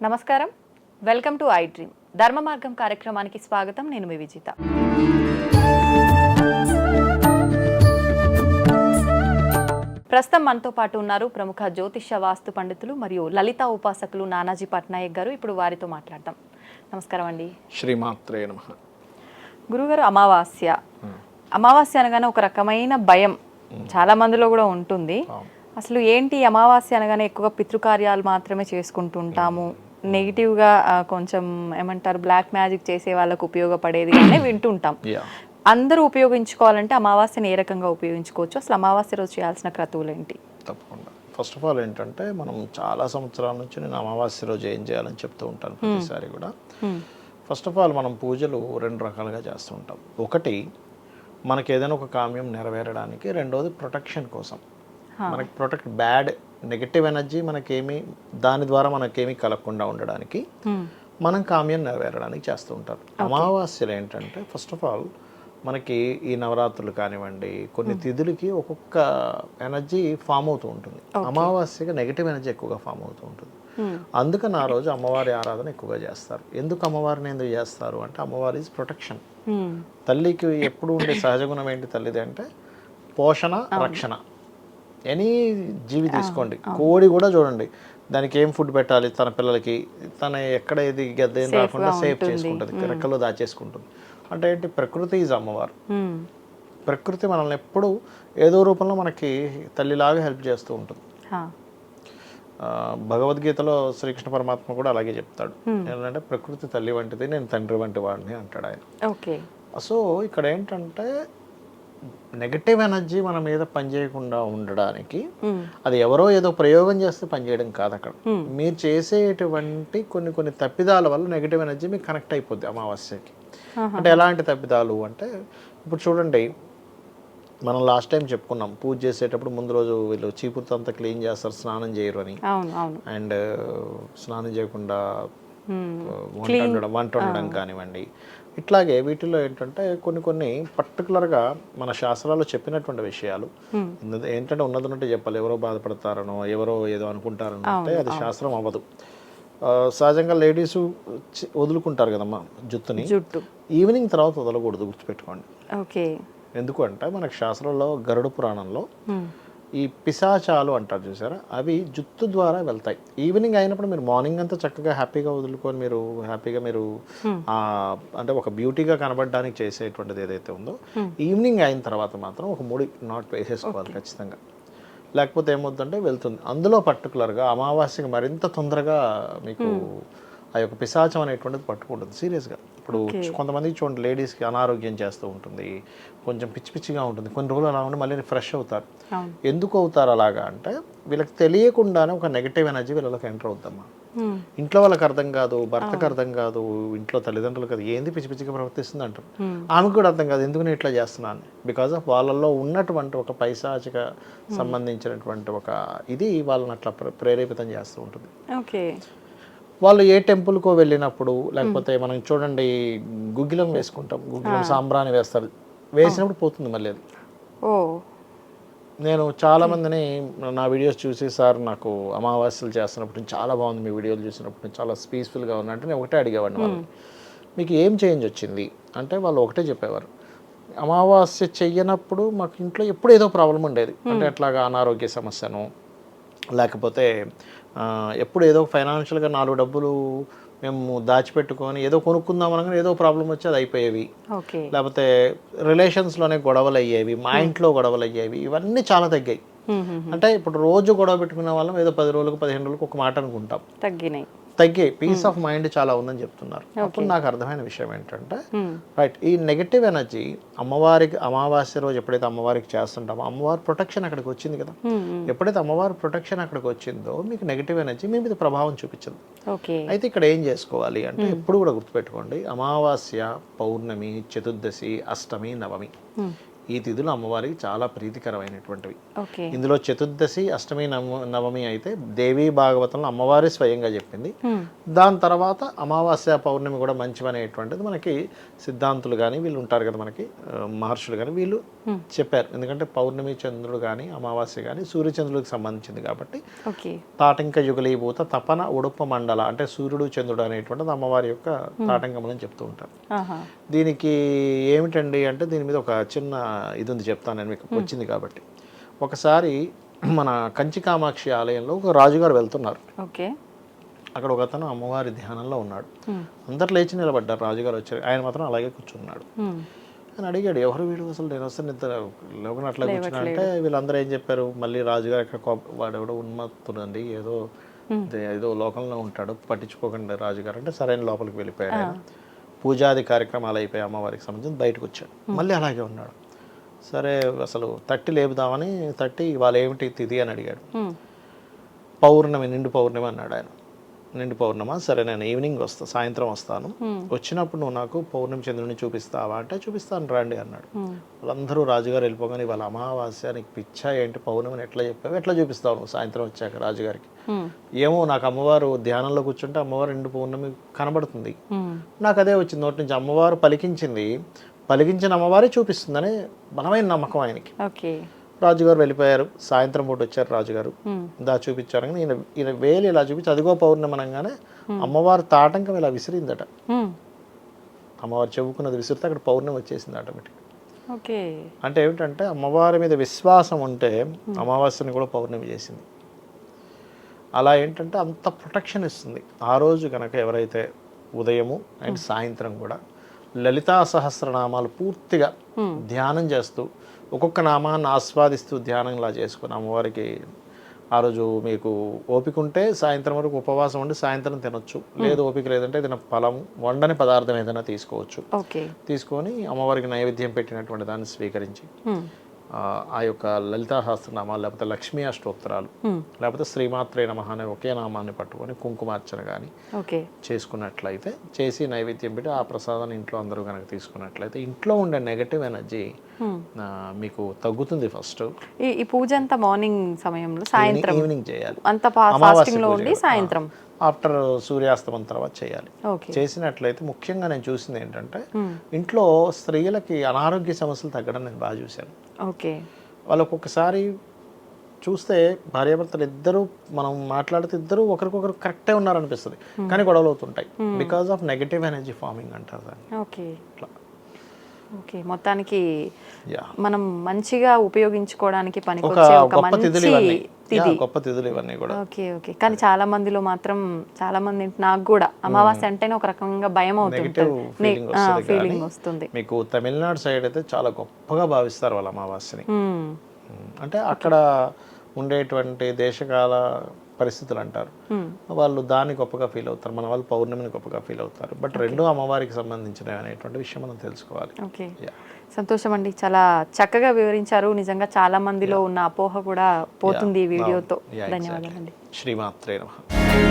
నమస్కారం, welcome to I dream. ధర్మ మార్గం కార్యక్రమానికి స్వాగతం. నేను మీ విజిత. ప్రస్తుతం మనతో పాటు ఉన్నారు ప్రముఖ జ్యోతిష్య వాస్తు పండితులు మరియు లలిత ఉపాసకులు నానాజీ పట్నాయక్ గారు. ఇప్పుడు వారితో మాట్లాడదాం. నమస్కారం అండి. శ్రీమాత్రే నమః. గురుగారు, అమావాస్య అనగానే ఒక రకమైన భయం చాలా మందిలో కూడా ఉంటుంది. అసలు ఏంటి అమావాస్య అనగానే ఎక్కువగా పితృకార్యాలు మాత్రమే చేసుకుంటుంటాము, నెగిటివ్గా కొంచెం ఏమంటారు బ్లాక్ మ్యాజిక్ చేసే వాళ్ళకు ఉపయోగపడేది అని వింటుంటాం. అందరూ ఉపయోగించుకోవాలంటే అమావాస్యని ఏ రకంగా ఉపయోగించుకోవచ్చు? అసలు అమావాస్య రోజు చేయాల్సిన క్రతువులు ఏంటి? తప్పకుండా. ఫస్ట్ ఆఫ్ ఆల్ ఏంటంటే, మనం చాలా సంవత్సరాల నుంచి నేను అమావాస్య రోజు ఏం చేయాలని చెప్తూ ఉంటాను ప్రతిసారి కూడా. ఫస్ట్ ఆఫ్ ఆల్ మనం పూజలు రెండు రకాలుగా చేస్తూ ఉంటాం. ఒకటి మనకి ఏదైనా ఒక కామ్యం నెరవేరడానికి, రెండోది ప్రొటెక్షన్ కోసం. మనకి ప్రొటెక్ట్ బ్యాడ్ నెగటివ్ ఎనర్జీ మనకేమి దాని ద్వారా మనకేమీ కలగకుండా ఉండడానికి మనం కామ్యం నెరవేరడానికి చేస్తూ ఉంటారు. అమావాస్యలు ఏంటంటే ఫస్ట్ ఆఫ్ ఆల్ మనకి ఈ నవరాత్రులు కానివ్వండి, కొన్ని తిథులకి ఒక్కొక్క ఎనర్జీ ఫామ్ అవుతూ ఉంటుంది. అమావాస్యగా నెగిటివ్ ఎనర్జీ ఎక్కువగా ఫామ్ అవుతూ ఉంటుంది. అందుకని ఆ రోజు అమ్మవారి ఆరాధన ఎక్కువగా చేస్తారు. ఎందుకు అమ్మవారిని ఎందుకు చేస్తారు అంటే, అమ్మవారి ఈజ్ ప్రొటెక్షన్. తల్లికి ఎప్పుడు ఉండే సహజ గుణం ఏంటి తల్లిది అంటే పోషణ, రక్షణ. ఎనీ జీవి తీసుకోండి, కోడి కూడా చూడండి, దానికి ఏం ఫుడ్ పెట్టాలి తన పిల్లలకి, తన ఎక్కడ ఏది గద్దేం రాకుండా సేఫ్ చేసుకుంటుంది, రెక్కలో దాచేసుకుంటుంది. అంటే ఏంటి, ప్రకృతి ఈజ్ అమ్మవారు. ప్రకృతి మనల్ని ఎప్పుడు ఏదో రూపంలో మనకి తల్లిలాగా హెల్ప్ చేస్తూ ఉంటుంది. భగవద్గీతలో శ్రీకృష్ణ పరమాత్మ కూడా అలాగే చెప్తాడు. ఏంటంటే ప్రకృతి తల్లి వంటిది, నేను తండ్రి వంటి వాడిని అంటాడు ఆయన. సో ఇక్కడ ఏంటంటే నెగటివ్ ఎనర్జీ మన మీద పనిచేయకుండా ఉండడానికి, అది ఎవరో ఏదో ప్రయోగం చేస్తే పనిచేయడం కాదు. అక్కడ మీరు చేసేటువంటి కొన్ని కొన్ని తప్పిదాల వల్ల నెగటివ్ ఎనర్జీ మీకు కనెక్ట్ అయిపోద్ది అమావాస్యకి. అంటే ఎలాంటి తప్పిదాలు అంటే, ఇప్పుడు చూడండి, మనం లాస్ట్ టైం చెప్పుకున్నాం, పూజ చేసేటప్పుడు ముందు రోజు వీళ్ళు చీపురుతో అంతా క్లీన్ చేస్తారు, స్నానం చేయరు అని. అండ్ స్నానం చేయకుండా వంట వండడం కానివ్వండి. ఇట్లాగే వీటిలో ఏంటంటే కొన్ని కొన్ని పర్టికులర్గా మన శాస్త్రాల్లో చెప్పినటువంటి విషయాలు ఏంటంటే ఉన్నదన్నట్టు చెప్పాలి. ఎవరో బాధపడతారనో, ఎవరో ఏదో అనుకుంటారనో అంటే అది శాస్త్రం అవ్వదు. సహజంగా లేడీస్ వదులుకుంటారు కదమ్మా జుట్టుని, ఈవినింగ్ తర్వాత వదలకూడదు, గుర్తుపెట్టుకోండి. ఎందుకు అంటే మనకు శాస్త్రంలో గరుడ పురాణంలో ఈ పిశాచాలు అంటారు చూసారా, అవి జుత్తు ద్వారా వెళ్తాయి. ఈవినింగ్ అయినప్పుడు మీరు మార్నింగ్ అంతా చక్కగా హ్యాపీగా వదులుకొని మీరు హ్యాపీగా మీరు అంటే ఒక బ్యూటీగా కనబడడానికి చేసేటువంటిది ఏదైతే ఉందో, ఈవినింగ్ అయిన తర్వాత మాత్రం ఒక ముడి నాట్ వేసేసుకోవాలి ఖచ్చితంగా. లేకపోతే ఏమవుతుందంటే వెళ్తుంది. అందులో పర్టికులర్గా అమావాస్యకి మరింత తొందరగా మీకు ఆ యొక్క పిశాచం అనేటువంటిది పట్టుకుంటుంది సీరియస్గా. ఇప్పుడు కొంతమందికి చూడండి, లేడీస్కి అనారోగ్యం చేస్తూ ఉంటుంది, కొంచెం పిచ్చి పిచ్చిగా ఉంటుంది, కొన్ని రోజులు అలా ఉండి మళ్ళీ ఫ్రెష్ అవుతారు. ఎందుకు అవుతారు అలాగా అంటే, వీళ్ళకి తెలియకుండానే ఒక నెగిటివ్ ఎనర్జీ వీళ్ళకి ఎంటర్ అవుతామా. ఇంట్లో వాళ్ళకి అర్థం కాదు, భర్తకు అర్థం కాదు, ఇంట్లో తల్లిదండ్రులు కాదు, ఏంది పిచ్చి పిచ్చిగా ప్రవర్తిస్తుంది అంటారు. ఆమెకు కూడా అర్థం కాదు ఎందుకు నేను ఇట్లా చేస్తున్నాను. బికాజ్ ఆఫ్ వాళ్ళల్లో ఉన్నటువంటి ఒక పైశాచిక సంబంధించినటువంటి ఒక ఇది వాళ్ళని అట్లా ప్రేరేపితం చేస్తూ ఉంటుంది. వాళ్ళు ఏ టెంపుల్కో వెళ్ళినప్పుడు, లేకపోతే మనం చూడండి గుగ్గిలం వేసుకుంటాం, గుగ్గిలం సాంబ్రాన్ని వేస్తారు, వేసినప్పుడు పోతుంది మళ్ళీ అది. నేను చాలామందిని నా వీడియోస్ చూసి, సార్ నాకు అమావాస్యలు చేస్తున్నప్పుడు చాలా బాగుంది, మీ వీడియోలు చూసినప్పుడు చాలా పీస్ఫుల్గా ఉన్నట్టు నేను ఒకటే అడిగేవాడిని వాళ్ళు, మీకు ఏం చేంజ్ వచ్చింది అంటే వాళ్ళు ఒకటే చెప్పేవారు, అమావాస్య చెయ్యనప్పుడు మాకు ఇంట్లో ఎప్పుడు ఏదో ప్రాబ్లం ఉండేది. అంటే ఎట్లాగా అనారోగ్య సమస్యను, లేకపోతే ఎప్పుడు ఏదో ఫైనాన్షియల్గా 4 డబ్బులు మేము దాచిపెట్టుకొని ఏదో కొనుక్కుందాం అనగానే ఏదో ప్రాబ్లం వచ్చి అది అయిపోయేవి. లేకపోతే రిలేషన్స్లోనే గొడవలు అయ్యేవి, మా ఇంట్లో గొడవలు అయ్యేవి, ఇవన్నీ చాలా తగ్గాయి. అంటే ఇప్పుడు రోజు గొడవ పెట్టుకునే వాళ్ళం ఏదో 10 రోజులకు 15 రోజులకు ఒక మాట అనుకుంటాం, తగ్గాయి. పీస్ ఆఫ్ మైండ్ చాలా ఉందని చెప్తున్నారు. అప్పుడు నాకు అర్థమైన విషయం ఏంటంటే, రైట్, ఈ నెగటివ్ ఎనర్జీ అమ్మవారికి అమావాస్య రోజు ఎప్పుడైతే అమ్మవారికి చేస్తుంటామో అమ్మవారి ప్రొటెక్షన్ అక్కడికి వచ్చింది కదా. ఎప్పుడైతే అమ్మవారి ప్రొటెక్షన్ అక్కడికి వచ్చిందో మీకు నెగటివ్ ఎనర్జీ మీ మీద ప్రభావం చూపించదు. అయితే ఇక్కడ ఏం చేసుకోవాలి అంటే, ఎప్పుడు కూడా గుర్తుపెట్టుకోండి, అమావాస్య, పౌర్ణమి, చతుర్దశి, అష్టమి, నవమి ఈ తిథులు అమ్మవారికి చాలా ప్రీతికరమైనటువంటివి. ఓకే. ఇందులో చతుర్దశి, అష్టమి, నవమి అయితే దేవీ భాగవతంలో అమ్మవారి స్వయంగా చెప్పింది. దాని తర్వాత అమావాస్య, పౌర్ణమి కూడా మంచివనేటువంటిది మనకి సిద్ధాంతులు కానీ వీళ్ళు ఉంటారు కదా మనకి మహర్షులు కానీ వీళ్ళు చెప్పారు. ఎందుకంటే పౌర్ణమి చంద్రుడు కానీ అమావాస్య కానీ సూర్యచంద్రుడికి సంబంధించింది కాబట్టి తాటంక యుగలీభూత తపన ఉడుప మండల అంటే సూర్యుడు చంద్రుడు అనేటువంటిది అమ్మవారి యొక్క తాటంకములని చెప్తూ ఉంటారు. దీనికి ఏమిటండి అంటే దీని మీద ఒక చిన్న ఇది ఉంది, చెప్తాను నేను మీకు వచ్చింది కాబట్టి. ఒకసారి మన కంచి కామాక్షి ఆలయంలో ఒక రాజుగారు వెళ్తున్నారు. అక్కడ ఒక అతను అమ్మవారి ధ్యానంలో ఉన్నాడు. అందరు లేచి నిలబడ్డారు, రాజుగారు వచ్చారు, ఆయన మాత్రం అలాగే కూర్చున్నాడు. అని అడిగాడు, ఎవరు వీడు అసలు, నేను వస్తే నిద్ర లోకం అట్లా కూర్చున్నా అంటే వీళ్ళందరూ ఏం చెప్పారు, మళ్ళీ రాజుగారు ఎక్కడ వాడెవడో ఉన్మత్తుడండి, ఏదో లోకంలో ఉంటాడు, పట్టించుకోకండి రాజుగారు అంటే సరైన లోపలికి వెళ్ళిపోయాడు. పూజాది కార్యక్రమాలు అయిపోయి అమ్మవారికి సంబంధించి బయటకు వచ్చాడు, మళ్ళీ అలాగే ఉన్నాడు. సరే అసలు తట్టి లేపుదామని తట్టి వాళ్ళు ఏమిటి తిథి అని అడిగాడు. పౌర్ణమి, నిండు పౌర్ణమి అన్నాడు ఆయన. నిండు పౌర్ణమా, సరే నేను ఈవినింగ్ సాయంత్రం వస్తాను, వచ్చినప్పుడు నువ్వు నాకు పౌర్ణమి చంద్రుడిని చూపిస్తావా అంటే చూపిస్తాను రండి అన్నాడు. వాళ్ళందరూ రాజుగారు వెళ్ళిపోగానే వాళ్ళ అమావాస్య నీకు పిచ్చా ఏంటి, పౌర్ణమిని ఎట్లా చెప్పావు, ఎట్లా చూపిస్తావు నువ్వు సాయంత్రం వచ్చాక రాజుగారికి. ఏమో నాకు అమ్మవారు ధ్యానంలో కూర్చుంటే అమ్మవారు నిండు పౌర్ణమి కనబడుతుంది, నాకు అదే వచ్చింది నోటి నుంచి, అమ్మవారు పలికించిన అమ్మవారే చూపిస్తుందని బలమైన నమ్మకం ఆయనకి. రాజుగారు వెళ్ళిపోయారు. సాయంత్రం పూట వచ్చారు రాజుగారు, దా చూపించారు. ఈయన వేలు ఇలా చూపించి అదిగో పౌర్ణమి అనగానే అమ్మవారి తాటంకం ఇలా విసిరిందట. అమ్మవారు చెప్పుకున్నది విసిరితే అక్కడ పౌర్ణమి వచ్చేసింది ఆటోమేటిక్. అంటే ఏమిటంటే అమ్మవారి మీద విశ్వాసం ఉంటే అమావాస్యని కూడా పౌర్ణమి చేసింది. అలా ఏంటంటే అంత ప్రొటెక్షన్ ఇస్తుంది. ఆ రోజు కనుక ఎవరైతే ఉదయము అండ్ సాయంత్రం కూడా లలితా సహస్రనామాలు పూర్తిగా ధ్యానం చేస్తూ ఒక్కొక్క నామాన్ని ఆస్వాదిస్తూ ధ్యానంలా చేసుకుని అమ్మవారికి ఆ రోజు మీకు ఓపిక ఉంటే సాయంత్రం వరకు ఉపవాసం ఉండి సాయంత్రం తినొచ్చు, లేదు ఓపిక లేదంటే ఏదైనా ఫలం వండని పదార్థం ఏదైనా తీసుకోవచ్చు. తీసుకొని అమ్మవారికి నైవేద్యం పెట్టినటువంటి దాన్ని స్వీకరించి ఆ యొక్క లలితా సహస్రనామాలు లేకపోతే లక్ష్మీ అష్టోత్తరాలు లేకపోతే శ్రీమాత్రే నమః అనే ఒకే నామాన్ని పట్టుకొని కుంకుమార్చన కానీ చేసుకున్నట్లయితే, చేసి నైవేద్యం పెట్టి ఆ ప్రసాదాన్ని ఇంట్లో అందరూ కనుక తీసుకున్నట్లయితే ఇంట్లో ఉండే నెగటివ్ ఎనర్జీ మీకు తగ్గుతుంది. ఫస్ట్ ఈ పూజ అంతా మార్నింగ్ సమయంలో, సాయంత్రం ఈవినింగ్ చేయాలి. సాయంత్రం ఆఫ్టర్ సూర్యాస్తమం తర్వాత చేయాలి. చేసినట్లయితే ముఖ్యంగా నేను చూసింది ఏంటంటే ఇంట్లో స్త్రీలకి అనారోగ్య సమస్యలు తగ్గడం నేను బాగా చూశాను. వాళ్ళకు ఒకసారి చూస్తే భార్యాభర్తలు ఇద్దరు మనం మాట్లాడితే ఇద్దరు ఒకరికొకరు కరెక్టే ఉన్నారనిపిస్తుంది, కానీ గొడవలు అవుతుంటాయి. Because of negative energy farming అంటారు దాన్ని. మొత్తానికి మనం మంచిగా ఉపయోగించుకోవడానికి పనికొచ్చే ఒక గొప్ప తిథులు ఇవన్నీ కూడా. కానీ చాలా మందిలో మాత్రం, చాలా మంది నాకు కూడా అమావాస్య అంటేనే ఒక రకంగా భయం అవుతుంది, ఫీలింగ్ వస్తుంది. మీకు తమిళనాడు సైడ్ అయితే చాలా గొప్పగా భావిస్తారు వాళ్ళ అమావాస్యని. అంటే అక్కడ ఉండేటువంటి దేశకాల పరిస్థితులు అంటారు, వాళ్ళు దాన్ని గొప్పగా ఫీల్ అవుతారు, మన వాళ్ళు పౌర్ణమిని గొప్పగా ఫీల్ అవుతారు. బట్ రెండు అమ్మవారికి సంబంధించినవి అనేటువంటి విషయం మనం తెలుసుకోవాలి. సంతోషం అండి, చాలా చక్కగా వివరించారు. నిజంగా చాలా మందిలో ఉన్న అపోహ కూడా పోతుంది ఈ వీడియోతో. ధన్యవాదాలండి. శ్రీమాత్రే నమః.